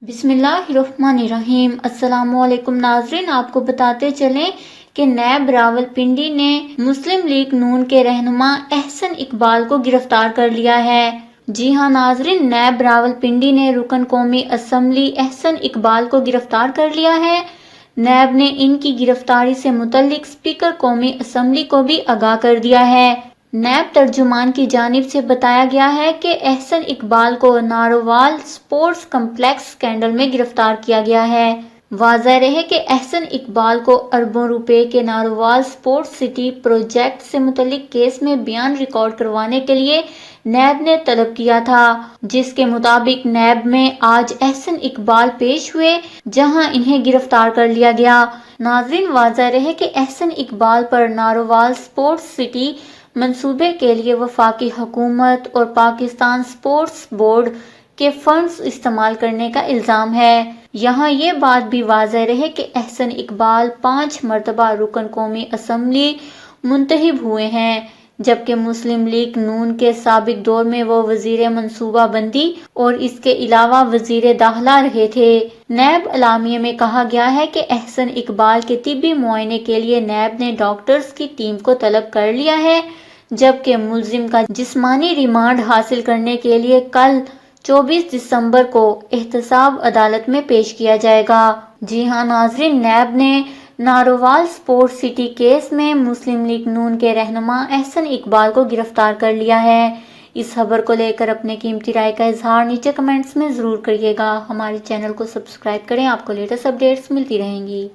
بسم اللہ الرحمن الرحیم۔ السلام علیکم ناظرین، آپ کو بتاتے چلیں کہ نیب راولپنڈی نے مسلم لیگ نون کے رہنما احسن اقبال کو گرفتار کر لیا ہے۔ جی ہاں ناظرین، نیب راولپنڈی نے رکن قومی اسمبلی احسن اقبال کو گرفتار کر لیا ہے۔ نیب نے ان کی گرفتاری سے متعلق اسپیکر قومی اسمبلی کو بھی آگاہ کر دیا ہے۔ نیب ترجمان کی جانب سے بتایا گیا ہے کہ احسن اقبال کو نارووال اسپورٹس کمپلیکس اسکینڈل میں گرفتار کیا گیا ہے۔ واضح رہے کہ احسن اقبال کو اربوں روپے کے نارووال اسپورٹس سٹی پروجیکٹ سے متعلق کیس میں بیان ریکارڈ کروانے کے لیے نیب نے طلب کیا تھا، جس کے مطابق نیب میں آج احسن اقبال پیش ہوئے، جہاں انہیں گرفتار کر لیا گیا۔ ناظرین، واضح رہے کہ احسن اقبال پر نارووال اسپورٹس سٹی منصوبے کے لیے وفاقی حکومت اور پاکستان اسپورٹس بورڈ کے فنڈز استعمال کرنے کا الزام ہے۔ یہاں یہ بات بھی واضح رہے کہ احسن اقبال 5 مرتبہ رکن قومی اسمبلی منتخب ہوئے ہیں، جبکہ مسلم لیگ نون کے سابق دور میں وہ وزیر منصوبہ بندی اور اس کے علاوہ وزیر داخلہ رہے تھے۔ نیب اعلامیے میں کہا گیا ہے کہ احسن اقبال کے طبی معائنے کے لیے نیب نے ڈاکٹرز کی ٹیم کو طلب کر لیا ہے، جبکہ ملزم کا جسمانی ریمانڈ حاصل کرنے کے لیے کل 24 دسمبر کو احتساب عدالت میں پیش کیا جائے گا۔ جی ہاں ناظرین، نیب نے نارووال اسپورٹس سٹی کیس میں مسلم لیگ نون کے رہنما احسن اقبال کو گرفتار کر لیا ہے۔ اس خبر کو لے کر اپنے قیمتی رائے کا اظہار نیچے کمنٹس میں ضرور کریے گا۔ ہمارے چینل کو سبسکرائب کریں، آپ کو لیٹسٹ اپڈیٹس ملتی رہیں گی۔